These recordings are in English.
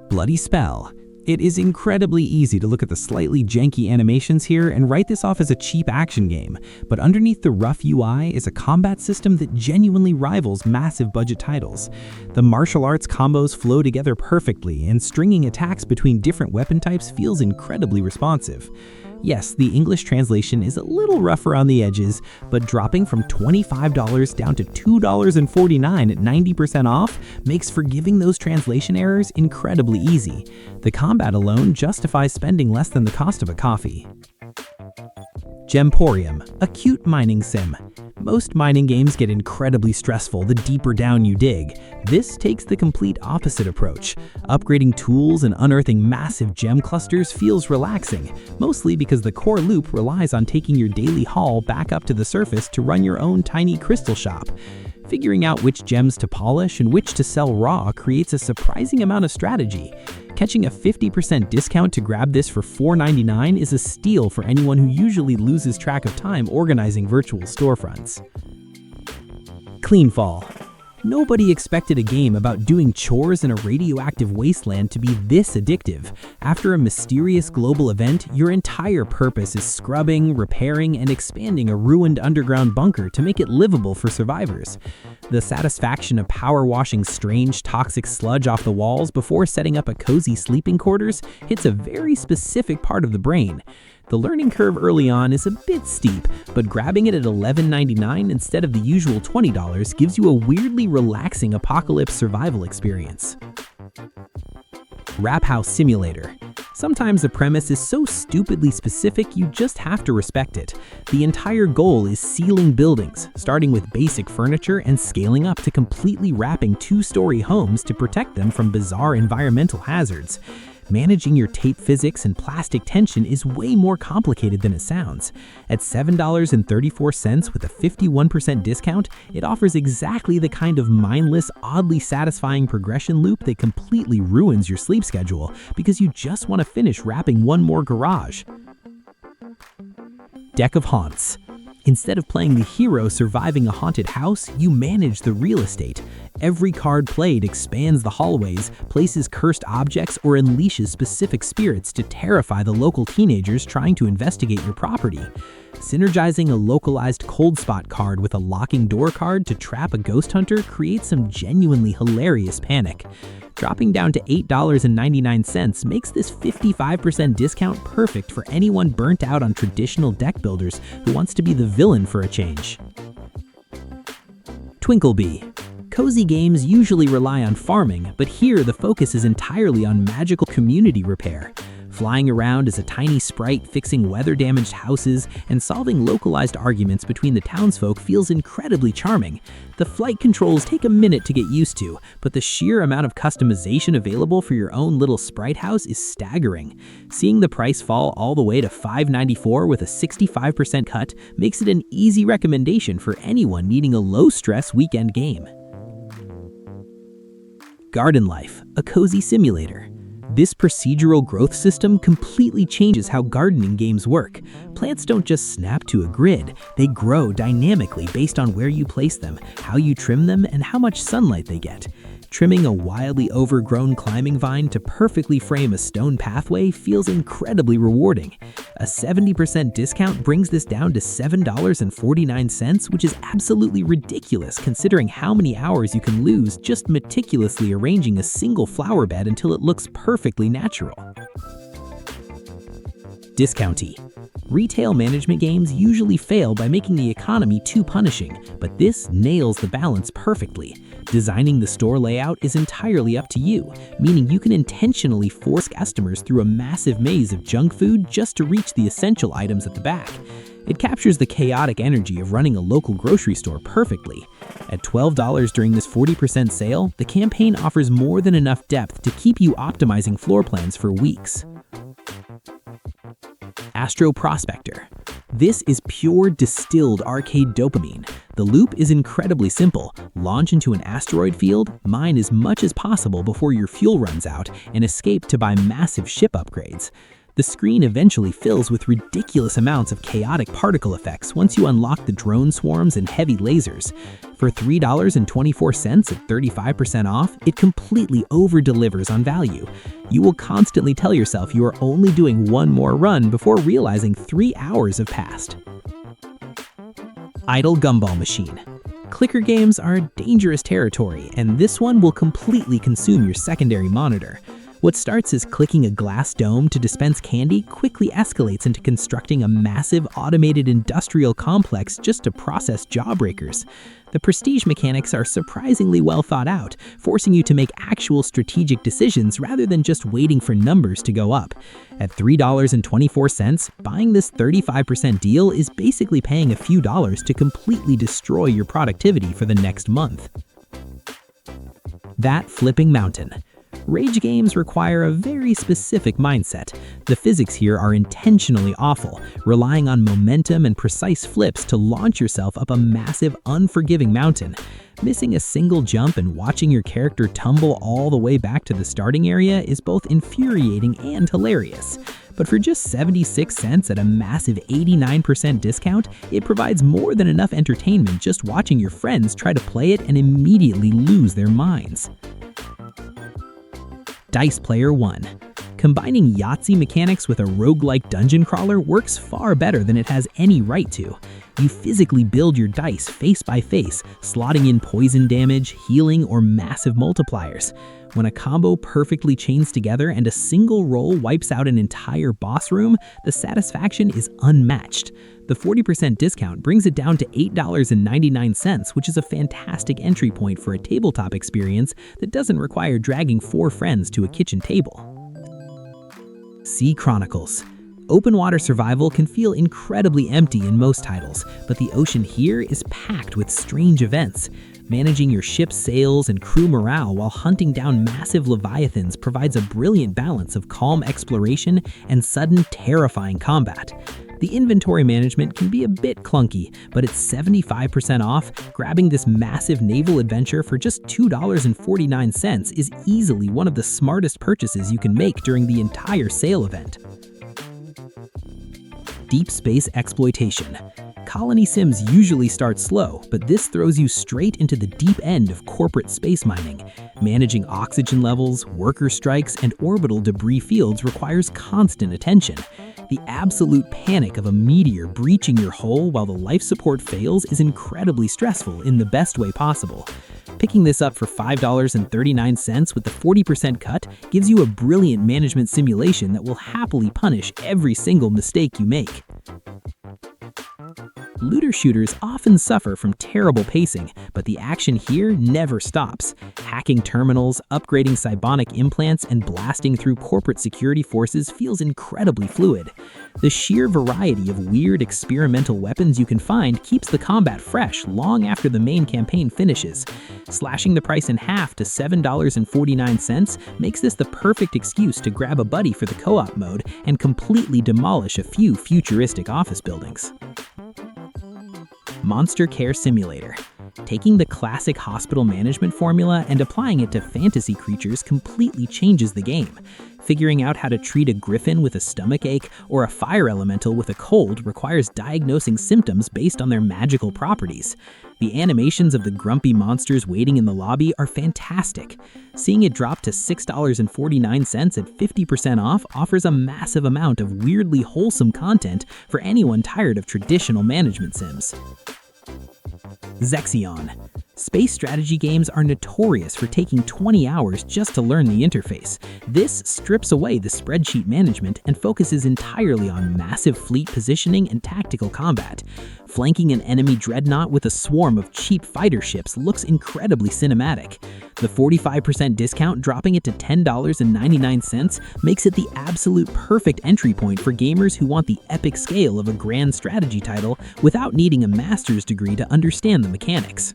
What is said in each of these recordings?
Bloody Spell. It is incredibly easy to look at the slightly janky animations here and write this off as a cheap action game, but underneath the rough UI is a combat system that genuinely rivals massive budget titles. The martial arts combos flow together perfectly, and stringing attacks between different weapon types feels incredibly responsive. Yes, the English translation is a little rough around the edges, but dropping from $25 down to $2.49 at 90% off makes forgiving those translation errors incredibly easy. The combat alone justifies spending less than the cost of a coffee. Gemporium, a cute mining sim. Most mining games get incredibly stressful the deeper down you dig. This takes the complete opposite approach. Upgrading tools and unearthing massive gem clusters feels relaxing, mostly because the core loop relies on taking your daily haul back up to the surface to run your own tiny crystal shop. Figuring out which gems to polish and which to sell raw creates a surprising amount of strategy. Catching a 50% discount to grab this for $4.99 is a steal for anyone who usually loses track of time organizing virtual storefronts. CleanFall. Nobody expected a game about doing chores in a radioactive wasteland to be this addictive. After a mysterious global event, your entire purpose is scrubbing, repairing, and expanding a ruined underground bunker to make it livable for survivors. The satisfaction of power washing strange, toxic sludge off the walls before setting up a cozy sleeping quarters hits a very specific part of the brain. The learning curve early on is a bit steep, but grabbing it at $11.99 instead of the usual $20 gives you a weirdly relaxing apocalypse survival experience. Wrap House Simulator. Sometimes the premise is so stupidly specific you just have to respect it. The entire goal is sealing buildings, starting with basic furniture and scaling up to completely wrapping two-story homes to protect them from bizarre environmental hazards. Managing your tape physics and plastic tension is way more complicated than it sounds. At $7.34 with a 51% discount, it offers exactly the kind of mindless, oddly satisfying progression loop that completely ruins your sleep schedule because you just want to finish wrapping one more garage. Deck of Haunts. Instead of playing the hero surviving a haunted house, you manage the real estate. Every card played expands the hallways, places cursed objects, or unleashes specific spirits to terrify the local teenagers trying to investigate your property. Synergizing a localized cold spot card with a locking door card to trap a ghost hunter creates some genuinely hilarious panic. Dropping down to $8.99 makes this 55% discount perfect for anyone burnt out on traditional deck builders who wants to be the villain for a change. Twinkleby. Cozy games usually rely on farming, but here the focus is entirely on magical community repair. Flying around as a tiny sprite fixing weather-damaged houses and solving localized arguments between the townsfolk feels incredibly charming. The flight controls take a minute to get used to, but the sheer amount of customization available for your own little sprite house is staggering. Seeing the price fall all the way to $5.94 with a 65% cut makes it an easy recommendation for anyone needing a low-stress weekend game. Garden Life, a cozy simulator. This procedural growth system completely changes how gardening games work. Plants don't just snap to a grid, they grow dynamically based on where you place them, how you trim them, and how much sunlight they get. Trimming a wildly overgrown climbing vine to perfectly frame a stone pathway feels incredibly rewarding. A 70% discount brings this down to $7.49, which is absolutely ridiculous considering how many hours you can lose just meticulously arranging a single flower bed until it looks perfectly natural. Discounty. Retail management games usually fail by making the economy too punishing, but this nails the balance perfectly. Designing the store layout is entirely up to you, meaning you can intentionally force customers through a massive maze of junk food just to reach the essential items at the back. It captures the chaotic energy of running a local grocery store perfectly. At $12 during this 40% sale, the campaign offers more than enough depth to keep you optimizing floor plans for weeks. Astro Prospector. This is pure distilled arcade dopamine. The loop is incredibly simple. Launch into an asteroid field, mine as much as possible before your fuel runs out, and escape to buy massive ship upgrades. The screen eventually fills with ridiculous amounts of chaotic particle effects once you unlock the drone swarms and heavy lasers. For $3.24 at 35% off, it completely over-delivers on value. You will constantly tell yourself you are only doing one more run before realizing 3 hours have passed. Idle Gumball Machine. Clicker games are dangerous territory, and this one will completely consume your secondary monitor. What starts as clicking a glass dome to dispense candy quickly escalates into constructing a massive automated industrial complex just to process jawbreakers. The prestige mechanics are surprisingly well thought out, forcing you to make actual strategic decisions rather than just waiting for numbers to go up. At $3.24, buying this 35% deal is basically paying a few dollars to completely destroy your productivity for the next month. That Flipping Mountain. Rage games require a very specific mindset. The physics here are intentionally awful, relying on momentum and precise flips to launch yourself up a massive, unforgiving mountain. Missing a single jump and watching your character tumble all the way back to the starting area is both infuriating and hilarious. But for just 76 cents at a massive 89% discount, it provides more than enough entertainment just watching your friends try to play it and immediately lose their minds. Dice Player 1. Combining Yahtzee mechanics with a roguelike dungeon crawler works far better than it has any right to. You physically build your dice face by face, slotting in poison damage, healing, or massive multipliers. When a combo perfectly chains together and a single roll wipes out an entire boss room, the satisfaction is unmatched. The 40% discount brings it down to $8.99, which is a fantastic entry point for a tabletop experience that doesn't require dragging 4 friends to a kitchen table. Sea Chronicles. Open water survival can feel incredibly empty in most titles, but the ocean here is packed with strange events. Managing your ship's sails and crew morale while hunting down massive leviathans provides a brilliant balance of calm exploration and sudden, terrifying combat. The inventory management can be a bit clunky, but at 75% off, grabbing this massive naval adventure for just $2.49 is easily one of the smartest purchases you can make during the entire sale event. Deep Space Exploitation. Colony sims usually start slow, but this throws you straight into the deep end of corporate space mining. Managing oxygen levels, worker strikes, and orbital debris fields requires constant attention. The absolute panic of a meteor breaching your hull while the life support fails is incredibly stressful in the best way possible. Picking this up for $5.39 with the 40% cut gives you a brilliant management simulation that will happily punish every single mistake you make. Looter shooters often suffer from terrible pacing, but the action here never stops. Hacking terminals, upgrading psionic implants, and blasting through corporate security forces feels incredibly fluid. The sheer variety of weird experimental weapons you can find keeps the combat fresh long after the main campaign finishes. Slashing the price in half to $7.49 makes this the perfect excuse to grab a buddy for the co-op mode and completely demolish a few futuristic office buildings. Monster Care Simulator. Taking the classic hospital management formula and applying it to fantasy creatures completely changes the game. Figuring out how to treat a griffin with a stomachache or a fire elemental with a cold requires diagnosing symptoms based on their magical properties. The animations of the grumpy monsters waiting in the lobby are fantastic. Seeing it drop to $6.49 at 50% off offers a massive amount of weirdly wholesome content for anyone tired of traditional management sims. Zexion. Space strategy games are notorious for taking 20 hours just to learn the interface. This strips away the spreadsheet management and focuses entirely on massive fleet positioning and tactical combat. Flanking an enemy dreadnought with a swarm of cheap fighter ships looks incredibly cinematic. The 45% discount dropping it to $10.99 makes it the absolute perfect entry point for gamers who want the epic scale of a grand strategy title without needing a master's degree to understand the mechanics.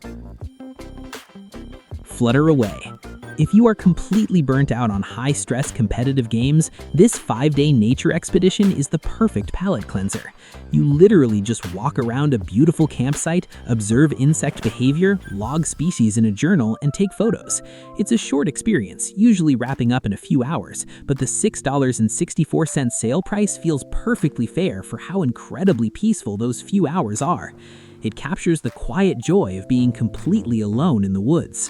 Flutter away. If you are completely burnt out on high-stress competitive games, this 5-day nature expedition is the perfect palate cleanser. You literally just walk around a beautiful campsite, observe insect behavior, log species in a journal, and take photos. It's a short experience, usually wrapping up in a few hours, but the $6.64 sale price feels perfectly fair for how incredibly peaceful those few hours are. It captures the quiet joy of being completely alone in the woods.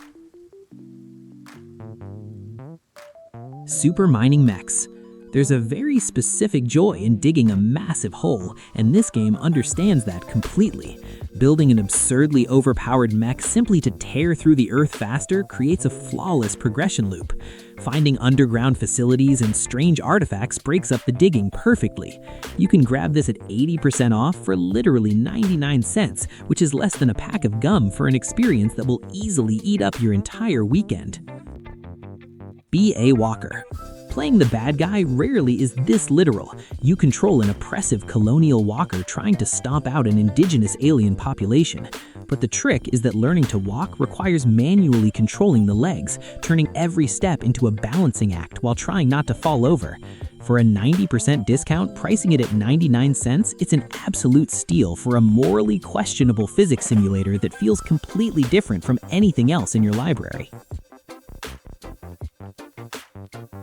Super mining mechs. There's a very specific joy in digging a massive hole, and this game understands that completely. Building an absurdly overpowered mech simply to tear through the earth faster creates a flawless progression loop. Finding underground facilities and strange artifacts breaks up the digging perfectly. You can grab this at 80% off for literally 99 cents, which is less than a pack of gum for an experience that will easily eat up your entire weekend. Be a walker. Playing the bad guy rarely is this literal. You control an oppressive colonial walker trying to stomp out an indigenous alien population. But the trick is that learning to walk requires manually controlling the legs, turning every step into a balancing act while trying not to fall over. For a 90% discount, pricing it at 99 cents, it's an absolute steal for a morally questionable physics simulator that feels completely different from anything else in your library.